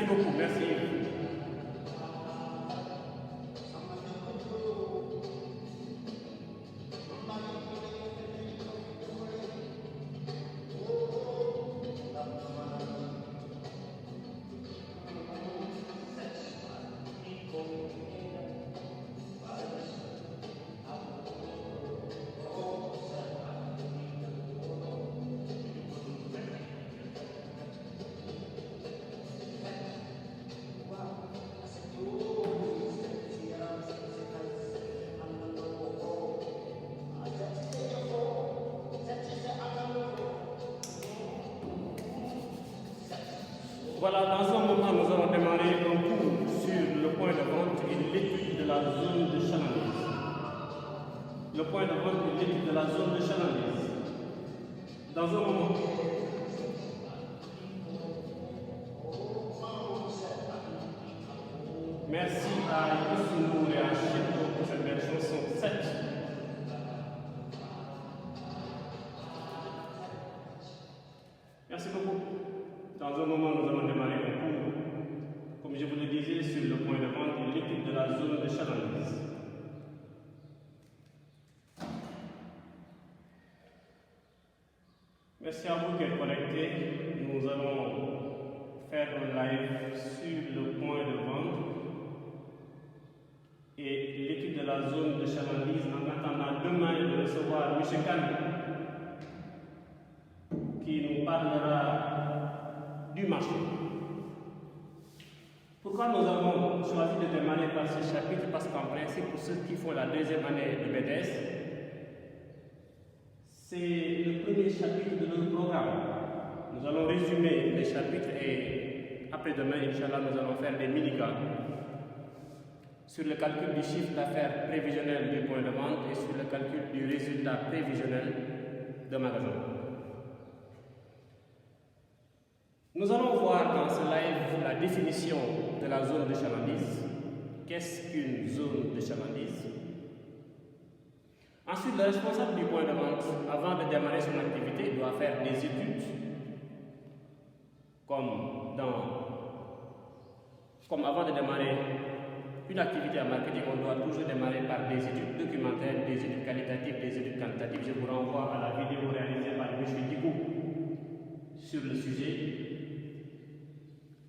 beaucoup, merci. Voilà, dans un moment, nous allons démarrer un cours sur le point de vente et l'étude de la zone de chalandise. Le point de vente et l'étude de la zone de chalandise. Dans un moment. Merci à Youssou et à Chito pour cette belle chanson 7. Merci beaucoup. Dans un moment, nous allons démarrer un cours, comme je vous le disais, sur le point de vente et l'étude de la zone de chalandise. Merci à vous qui êtes connectés. Nous allons faire un live sur le point de vente et l'étude de la zone de chalandise en attendant demain de recevoir M. Khan qui nous parlera du marché. Pourquoi nous avons choisi de démarrer par ce chapitre? Parce qu'en principe, pour ceux qui font la deuxième année du BDS, c'est le premier chapitre de notre programme. Nous allons résumer les chapitres et après-demain, Inch'Allah, nous allons faire des mini-cas sur le calcul du chiffre d'affaires prévisionnel du point de vente et sur le calcul du résultat prévisionnel de magasin. Nous allons voir dans ce live la définition de la zone de chalandise. Qu'est-ce qu'une zone de chalandise? Ensuite, le responsable du point de vente, avant de démarrer son activité, doit faire des études, comme avant de démarrer une activité en marketing, on doit toujours démarrer par des études documentaires, des études qualitatives, des études quantitatives. Je vous renvoie à la vidéo réalisée par M. Dikou sur le sujet.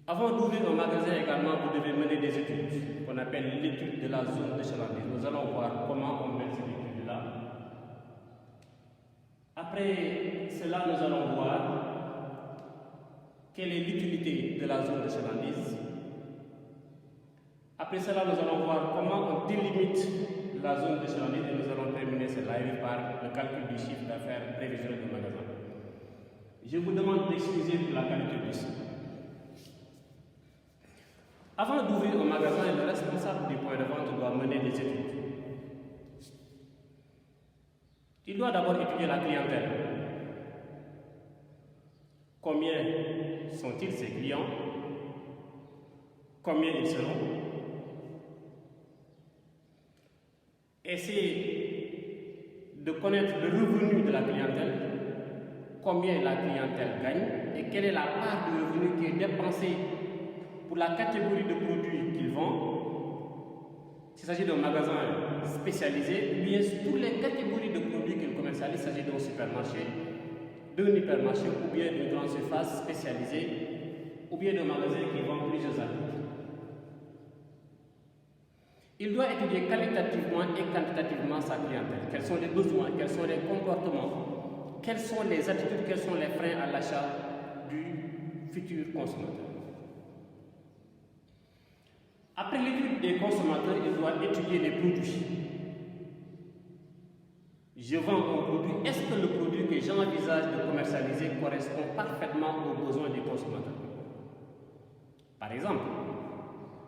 Avant d'ouvrir un magasin également, vous devez mener des études qu'on appelle l'étude de la zone de chalandise. Nous allons voir comment on mène cette étude-là. Après cela, nous allons voir quelle est l'utilité de la zone de chalandise. Après cela, nous allons voir comment on délimite la zone de chalandise et nous allons terminer ce live par le calcul du chiffre d'affaires prévisionnel du magasin. Je vous demande d'excuser pour la qualité du son. Avant d'ouvrir un magasin, le responsable du point de vente doit mener des études. Il doit d'abord étudier la clientèle. Combien sont-ils ses clients? Combien ils seront? Essayer de connaître le revenu de la clientèle, combien la clientèle gagne et quelle est la part du revenu qui est dépensée pour la catégorie de produits qu'ils vendent. S'il s'agit d'un magasin spécialisé, ou bien toutes les catégories de produits qu'ils commercialisent, il s'agit d'un supermarché, d'un hypermarché, ou bien d'une grande surface spécialisée, ou bien d'un magasin qui vend plusieurs articles. Il doit étudier qualitativement et quantitativement sa clientèle. Quels sont les besoins, quels sont les comportements, quelles sont les attitudes, quels sont les freins à l'achat du futur consommateur. Après l'étude des consommateurs, il doit étudier les produits. Je vends un produit, est-ce que le produit que j'envisage de commercialiser correspond parfaitement aux besoins des consommateurs? Par exemple,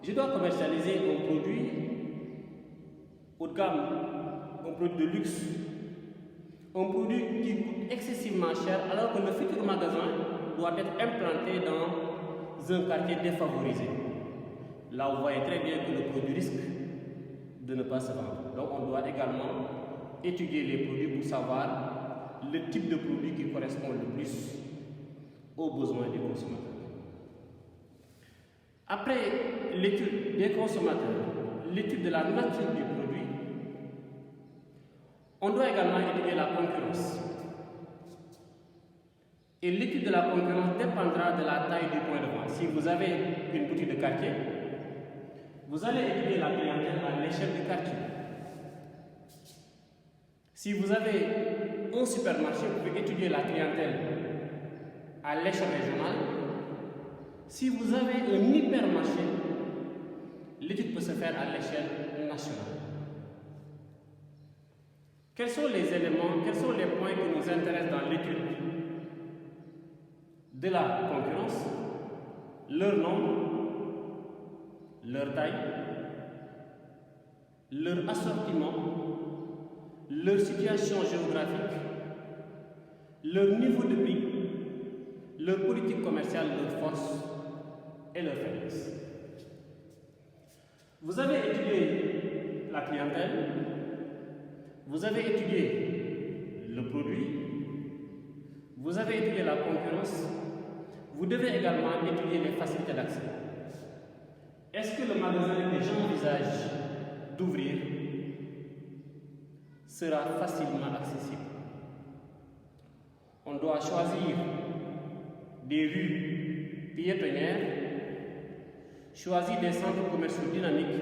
je dois commercialiser un produit haut de gamme, un produit de luxe, un produit qui coûte excessivement cher alors que le futur magasin doit être implanté dans un quartier défavorisé. Là, vous voyez très bien que le produit risque de ne pas se vendre. Donc, on doit également étudier les produits pour savoir le type de produit qui correspond le plus aux besoins des consommateurs. Après l'étude des consommateurs, l'étude de la nature du produit, on doit également étudier la concurrence. Et l'étude de la concurrence dépendra de la taille du point de vente. Si vous avez une boutique de quartier, vous allez étudier la clientèle à l'échelle du quartier. Si vous avez un supermarché, vous pouvez étudier la clientèle à l'échelle régionale. Si vous avez un hypermarché, l'étude peut se faire à l'échelle nationale. Quels sont les éléments, quels sont les points qui nous intéressent dans l'étude de la concurrence? Leur nombre, leur taille, leur assortiment, leur situation géographique, leur niveau de prix, leur politique commerciale, leurs forces et leurs faiblesses. Vous avez étudié la clientèle, vous avez étudié le produit, vous avez étudié la concurrence, vous devez également étudier les facilités d'accès. Est-ce que le magasin que j'envisage d'ouvrir sera facilement accessible? On doit choisir des rues piétonnières, choisir des centres commerciaux dynamiques,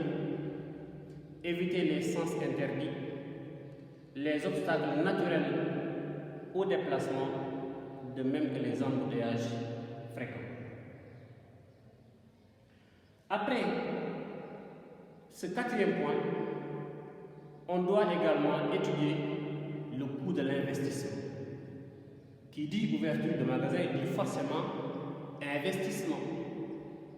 éviter les sens interdits, les obstacles naturels au déplacement, de même que les embouteillages fréquents. Après ce quatrième point, on doit également étudier le coût de l'investissement. Qui dit ouverture de magasin dit forcément investissement.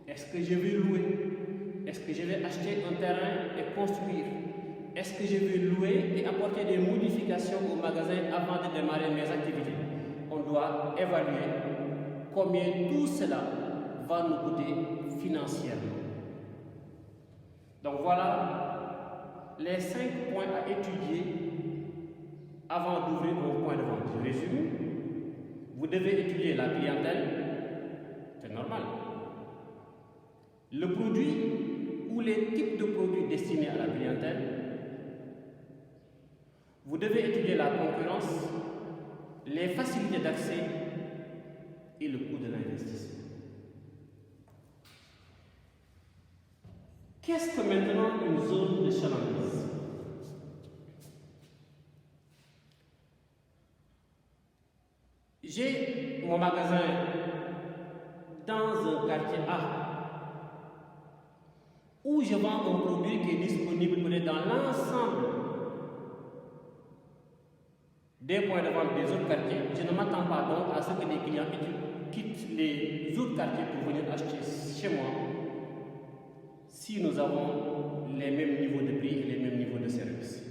Est-ce que je vais louer? Est-ce que je vais acheter un terrain et construire? Est-ce que je vais louer et apporter des modifications au magasin avant de démarrer mes activités? On doit évaluer combien tout cela va nous coûter financièrement. Donc voilà les 5 points à étudier avant d'ouvrir un point de vente. Je résume. Vous devez étudier la clientèle, c'est normal. Le produit ou les types de produits destinés à la clientèle. Vous devez étudier la concurrence, les facilités d'accès et le coût de l'investissement. Qu'est-ce que maintenant une zone de chalandise? J'ai mon magasin dans un quartier A où je vends un produit qui est disponible dans l'ensemble des points de vente des autres quartiers. Je ne m'attends pas donc à ce que les clients quittent les autres quartiers pour venir acheter chez moi si nous avons les mêmes niveaux de prix et les mêmes niveaux de service.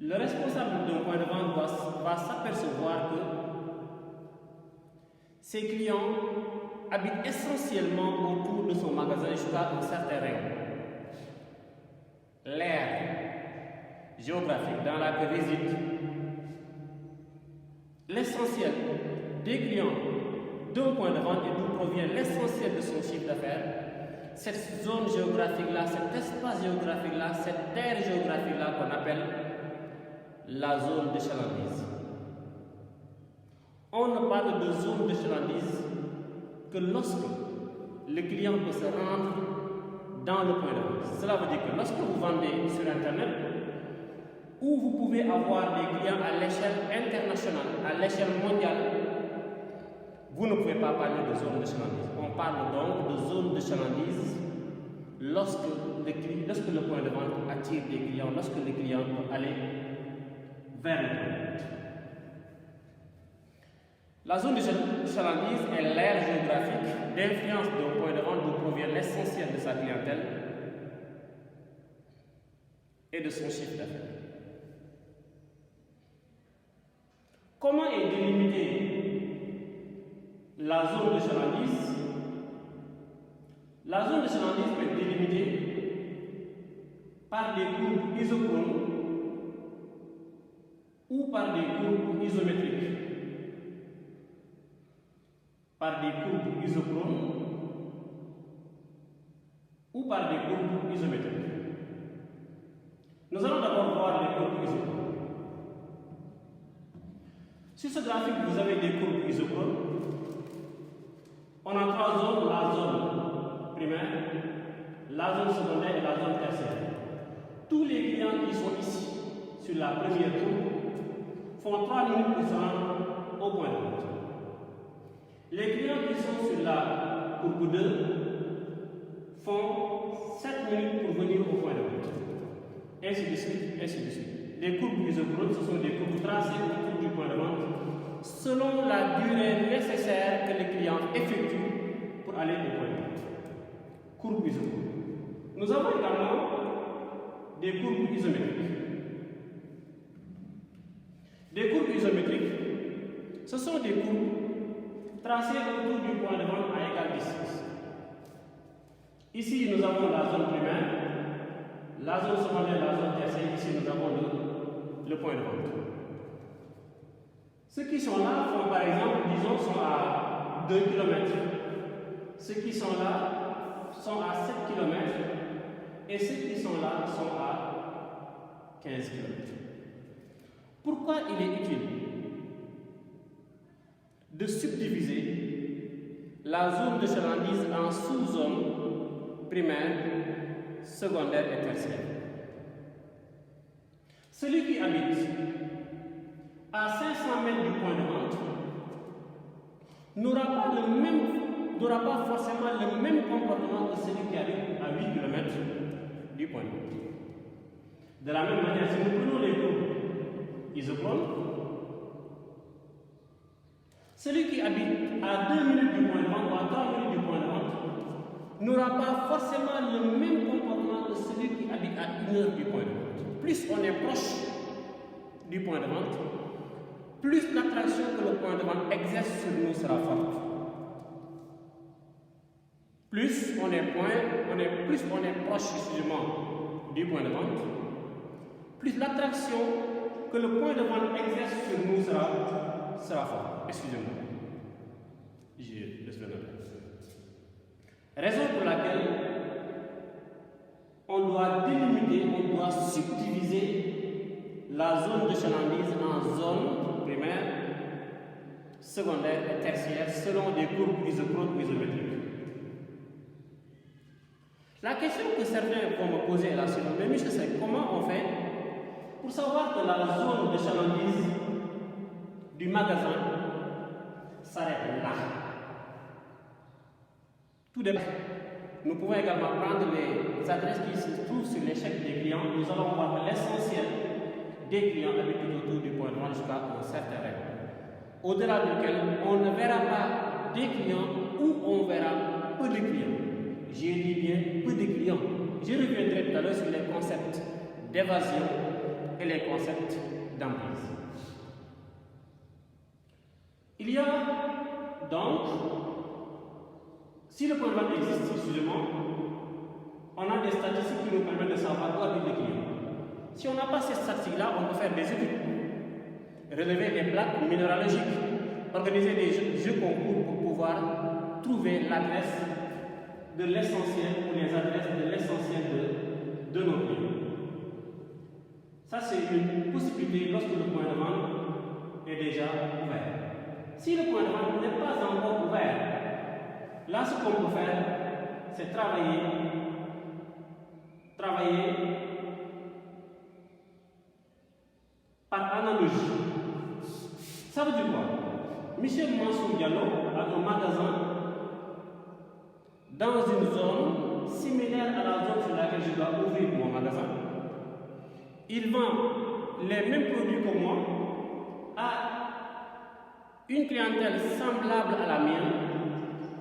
Le responsable d'un point de vente va s'apercevoir que ses clients habitent essentiellement autour de son magasin jusqu'à un certain rayon. L'aire géographique dans laquelle réside l'essentiel des clients d'un point de vente et d'où provient l'essentiel de son chiffre d'affaires, cette zone géographique-là, cet espace géographique-là, cette aire géographique-là qu'on appelle la zone de chalandise. On ne parle de zone de chalandise que lorsque le client peut se rendre dans le point de vente. Cela veut dire que lorsque vous vendez sur Internet, où vous pouvez avoir des clients à l'échelle internationale, à l'échelle mondiale, vous ne pouvez pas parler de zone de chalandise. On parle donc de zone de chalandise lorsque le point de vente attire des clients, lorsque les clients peuvent aller vers le point de vente. La zone de chalandise est l'aire géographique d'influence d'un point de vente d'où provient l'essentiel de sa clientèle et de son chiffre d'affaires. Comment est délimitée la zone de chalandise? La zone de chalandise peut être délimitée par des courbes isochrones ou par des courbes isométriques. par des courbes isochrones ou par des courbes isométriques. Nous allons d'abord voir les courbes isochrones. Sur ce graphique, vous avez des courbes isochrones. On a trois zones, la zone primaire, la zone secondaire et la zone tertiaire. Tous les clients qui sont ici, sur la première courbe, font 3 minutes pour se rendre au point de vente. Les clients qui sont sur la courbe 2 font 7 minutes pour venir au point de vente. Ainsi de suite, ainsi de suite. Les courbes isochrones, ce sont des courbes tracées autour du point de vente selon la durée nécessaire que le client effectue pour aller au point de vente. Courbes isochrones. Nous avons également des courbes isométriques. Des courbes isométriques, ce sont des courbes tracées autour du point de vente à égale distance. Ici, nous avons la zone primaire, la zone secondaire, la zone tertiaire. Ici, nous avons le point de vente. Ceux qui sont là font, par exemple, disons, sont à 2 km. Ceux qui sont là sont à 7 km. Et ceux qui sont là sont à 15 km. Pourquoi il est utile de subdiviser la zone de chalandise en sous-zones primaire, secondaire et tertiaire? Celui qui habite à 500 mètres du point de vente n'aura pas forcément le même comportement que celui qui habite à 8 km du point de vente. De la même manière, si nous prenons les courbes isochrones, celui qui habite à 2 minutes du point de vente ou à 3 minutes du point de vente n'aura pas forcément le même comportement que celui qui habite à 1 heure du point de vente. Plus on est proche du point de vente, plus l'attraction que le point de vente exerce sur nous sera forte. Plus on est proche du point de vente, plus l'attraction que le point de vente exerce sur nous sera forte. Excusez-moi. Je laisse le noter. Raison pour laquelle on doit délimiter, on doit subdiviser la zone de chalandise en zones primaires, secondaires et tertiaires selon des courbes isochrones ou isométriques. La question que certains vont me poser là sur le monsieur, c'est comment on fait pour savoir que la zone de chalandise du magasin s'arrête là. Tout dépend. Nous pouvons également prendre les adresses qui se trouvent sur les chèques des clients. Nous allons voir l'essentiel des clients habitent autour du point de vente jusqu'à un certain règle. Au-delà duquel on ne verra pas des clients ou on verra peu de clients. J'ai dit bien peu de clients. Je reviendrai tout à l'heure sur les concepts d'évasion et les concepts d'emprise. Il y a donc, si le point de vente existe, excusez-moi, on a des statistiques qui nous permettent de savoir où habitent les clients. Si on n'a pas ces statistiques-là, on peut faire des études, relever des plaques minéralogiques, organiser des jeux concours pour pouvoir trouver l'adresse de l'essentiel ou les adresses de l'essentiel de nos clients. Ça, c'est une possibilité lorsque le point de vente est déjà ouvert. Si le point de vente n'est pas encore ouvert, là, ce qu'on peut faire, c'est travailler par analogie. Ça veut dire quoi? Michel Mansour Diallo a un magasin dans une zone similaire à la zone sur laquelle je dois ouvrir mon magasin. Il vend les mêmes produits que moi à une clientèle semblable à la mienne.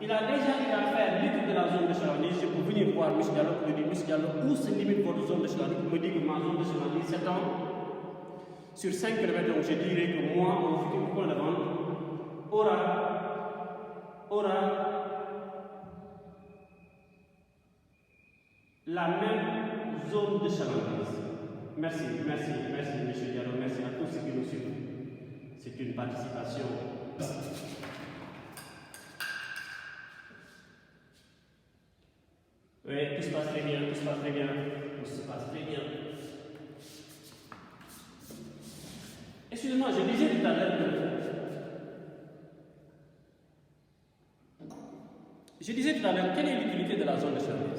Il a déjà eu à faire l'étude de la zone de chalandise. Je peux venir voir M. Diallo pour dire, M. Diallo, où se limite votre zone de chalandise? Il me dit que ma zone de chalandise s'étend sur 5 km. Donc je dirais que moi, mon futur point de vente aura la même zone de chalandise. Merci, M. Diallo. Merci à tous ceux qui nous suivent. C'est une participation. Oui, tout se passe très bien, tout se passe très bien, tout se passe très bien. Excusez-moi, je disais tout à l'heure quelle est l'utilité de la zone de surveillance?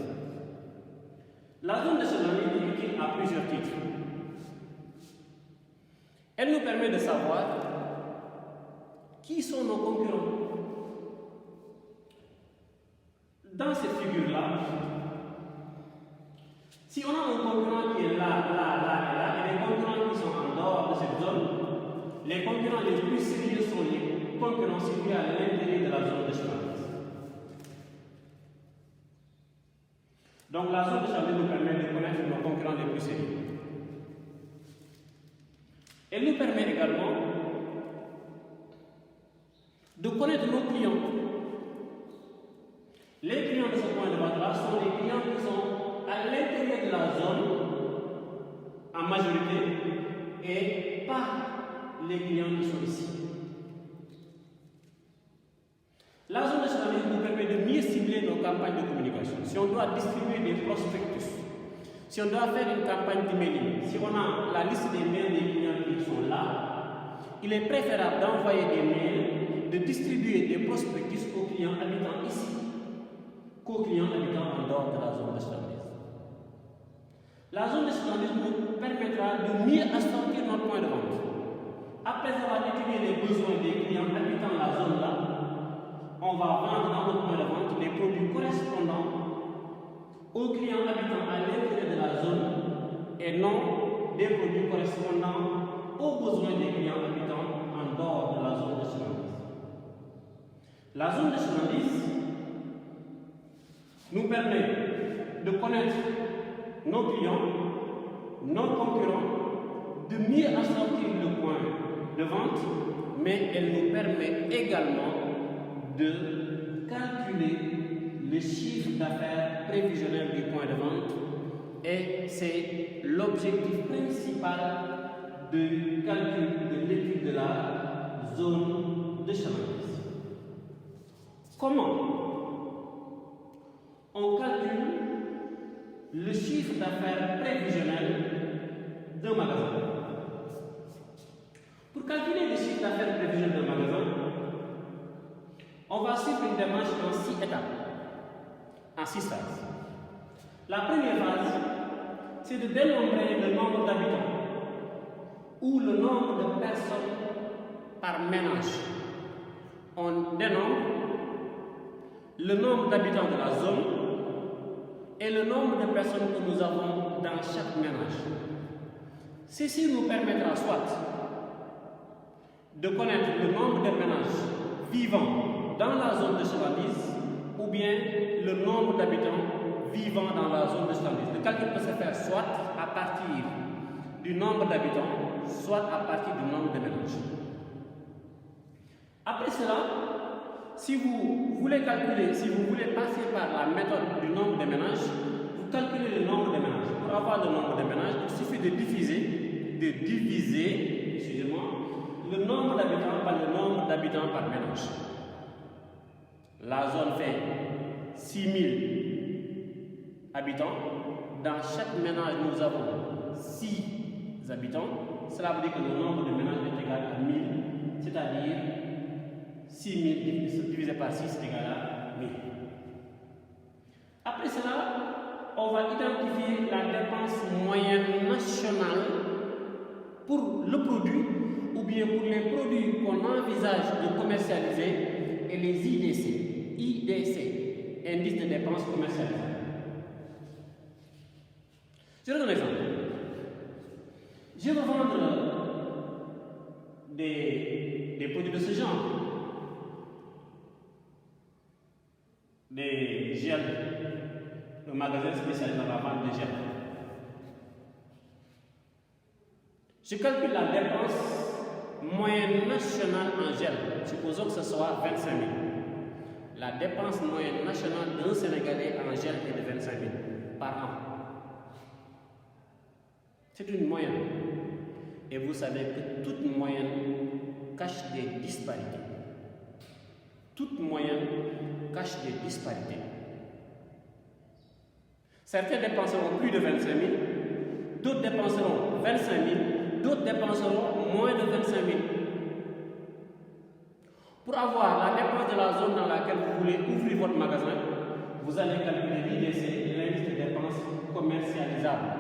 La zone de surveillance est utile à plusieurs titres. Elle nous permet de savoir qui sont nos concurrents. Dans cette figure-là, si on a un concurrent qui est là, et des concurrents qui sont en dehors de cette zone, les concurrents les plus sérieux sont les concurrents situés à l'intérieur de la zone de surveillance. Donc la zone de surveillance nous permet de connaître nos concurrents les plus sérieux. Elle nous permet également de connaître nos clients. Les clients de ce point de vente-là sont les clients qui sont à l'intérieur de la zone en majorité et pas les clients qui sont ici. La zone de surveillance nous permet de mieux cibler nos campagnes de communication. Si on doit distribuer des prospectus, si on doit faire une campagne d'emailing, si on a la liste des mails des clients qui sont là, il est préférable d'envoyer des mails, de distribuer des prospectus aux clients habitant ici qu'aux clients habitant en dehors de la zone de surveillance. La zone de surveillance nous permettra de mieux assortir notre point de vente. Après avoir étudié les besoins des clients habitant la zone là, on va vendre dans notre point de vente les produits correspondants aux clients habitant à l'intérieur de la zone et non des produits correspondant aux besoins des clients habitant en dehors de la zone de surveillance. La zone de surveillance nous permet de connaître nos clients, nos concurrents, de mieux assortir le point de vente, mais elle nous permet également de calculer le chiffre d'affaires prévisionnel du point de vente, et c'est l'objectif principal de calcul de l'étude de la zone de surveillance. Comment on calcule le chiffre d'affaires prévisionnel d'un magasin? Pour calculer le chiffre d'affaires prévisionnel d'un magasin, on va suivre une démarche en 6 étapes, en 6 phases. La première phase, c'est de dénombrer le nombre d'habitants ou le nombre de personnes par ménage. On dénombre le nombre d'habitants de la zone et le nombre de personnes que nous avons dans chaque ménage. Ceci nous permettra soit de connaître le nombre de ménages vivant dans la zone de surveillance ou bien le nombre d'habitants vivant dans la zone de surveillance. Le calcul peut se faire soit à partir du nombre d'habitants, soit à partir du nombre de ménages. Après cela, si vous voulez calculer, si vous voulez passer par la méthode du nombre de ménages, vous calculez le nombre de ménages. Pour avoir le nombre de ménages, il suffit de diviser, excusez-moi, le nombre d'habitants par le nombre d'habitants par ménage. La zone fait 6000 habitants. Dans chaque ménage, nous avons 6 habitants. Cela veut dire que le nombre de ménages est égal à 1000, c'est-à-dire 6000 divisé par 6 est égal à 1000. Après cela, on va identifier la dépense moyenne nationale pour le produit ou bien pour les produits qu'on envisage de commercialiser et les IDC, indice de dépenses commercialisées. Je donne un exemple. Je veux vendre des produits de ce genre. Des gels, le magasin spécialisé dans la vente de gels. Je calcule la dépense moyenne nationale en gel. Supposons que ce soit 25 000. La dépense moyenne nationale d'un Sénégalais en gel est de 25 000 par an. C'est une moyenne. Et vous savez que toute moyenne cache des disparités. Toute moyenne cache des disparités. Certains dépenseront plus de 25 000, d'autres dépenseront 25 000, d'autres dépenseront moins de 25 000. Pour avoir la dépense de la zone dans laquelle vous voulez ouvrir votre magasin, vous allez calculer l'IDC, l'indice de dépenses commercialisables.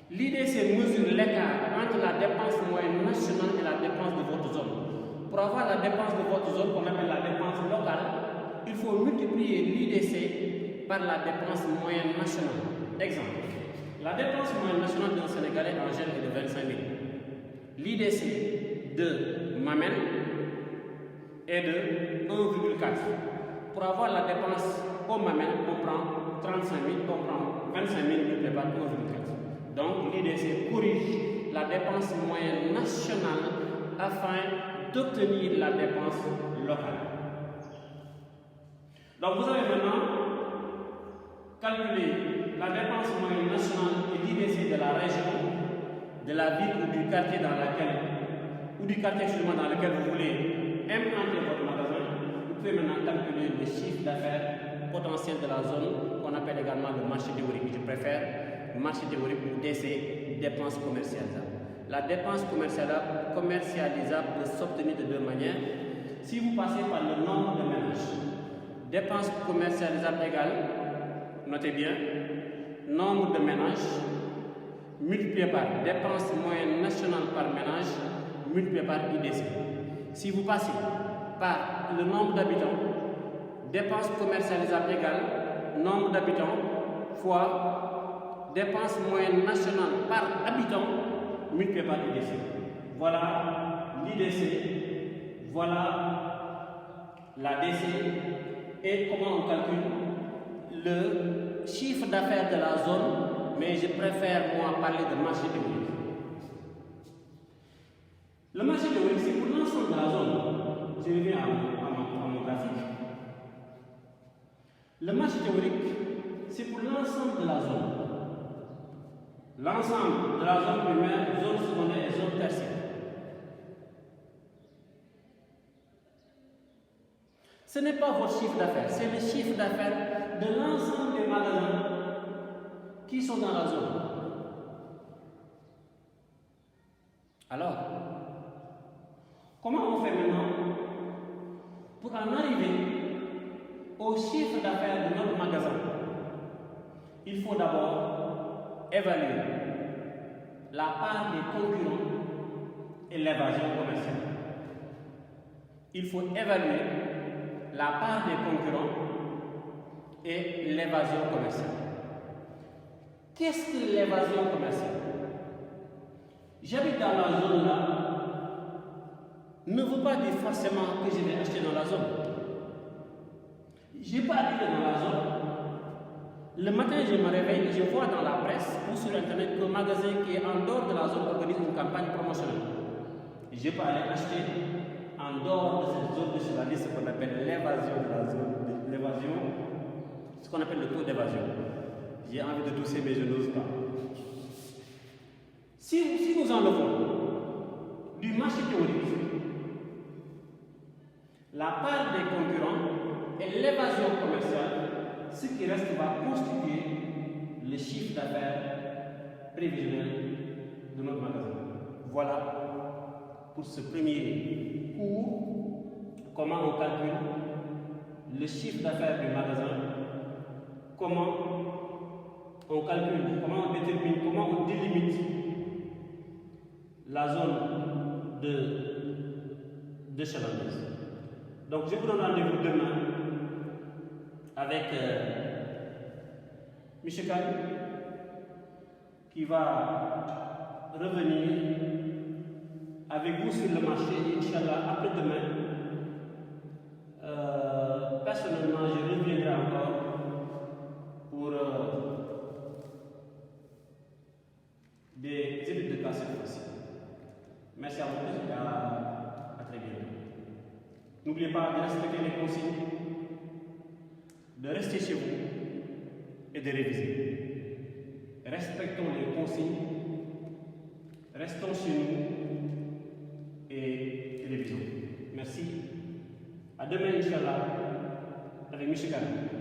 L'IDC mesure l'écart entre la dépense moyenne nationale et la dépense de votre zone. Pour avoir la dépense de votre zone, qu'on appelle la dépense locale, il faut multiplier l'IDC par la dépense moyenne nationale. Exemple, la dépense moyenne nationale d'un Sénégalais en gel est de 25 000. L'IDC de Mamel est de 1,4. Pour avoir la dépense au Mamel, on prend 35 000, on prend 25 000 multiplié par 1,4. Donc l'IDC corrige la dépense moyenne nationale afin d'obtenir la dépense locale. Donc vous avez maintenant calculé la dépense moyenne nationale et l'IDC de la région, de la ville ou du quartier dans lequel vous voulez implanter votre magasin. Vous pouvez maintenant calculer le chiffre d'affaires potentiel de la zone qu'on appelle également le marché théorique. Je préfère marché théorique ou DC, dépenses commercialisables. La dépense commercialisable peut s'obtenir de deux manières. Si vous passez par le nombre de ménages, dépenses commercialisables égale, notez bien, nombre de ménages multiplié par dépense moyenne nationale par ménage multiplié par IDC. Si vous passez par le nombre d'habitants, dépenses commercialisables égale nombre d'habitants fois dépense moyenne nationale par habitant multiplié par l'IDC. Voilà l'IDC, voilà la DC et comment on calcule le chiffre d'affaires de la zone, mais je préfère moi parler de marché théorique. Le marché théorique, c'est pour l'ensemble de la zone. Je reviens à mon graphique. Le marché théorique, c'est pour l'ensemble de la zone. L'ensemble de la zone primaire, zone secondaire et zone tertiaire. Ce n'est pas votre chiffre d'affaires, c'est le chiffre d'affaires de l'ensemble des magasins qui sont dans la zone. Alors, comment on fait maintenant pour en arriver au chiffre d'affaires de notre magasin? Il faut d'abord évaluer la part des concurrents et l'évasion commerciale. Il faut évaluer la part des concurrents et l'évasion commerciale. Qu'est-ce que l'évasion commerciale? J'habite dans la zone là, ne veut pas dire forcément que je vais acheter dans la zone. Je n'ai pas habité dans la zone. Le matin, je me réveille et je vois dans la presse ou sur internet qu'un magasin qui est en dehors de la zone organise une campagne promotionnelle. Je peux aller acheter en dehors de cette zone de sur la liste qu'on appelle l'évasion de la zone, l'évasion, ce qu'on appelle le taux d'évasion. J'ai envie de tousser mais je n'ose pas. Si nous enlevons du marché théorique la part des concurrents et l'évasion commerciale, ce qui reste va constituer le chiffre d'affaires prévisionnel de notre magasin. Voilà pour ce premier cours, comment on calcule le chiffre d'affaires du magasin, comment on calcule, comment on détermine, comment on délimite la zone de chalandise. Donc je vous donne rendez-vous demain avec M. Kane qui va revenir avec vous sur le marché, Inch'Allah, après-demain. Personnellement, je reviendrai encore pour des études de cas cette fois-ci. Merci à vous et à très bientôt. N'oubliez pas de respecter les consignes, de rester chez vous et de réviser. Respectons les consignes, restons chez nous et révisons. Merci. À demain, Inch'Allah, avec M. Kane.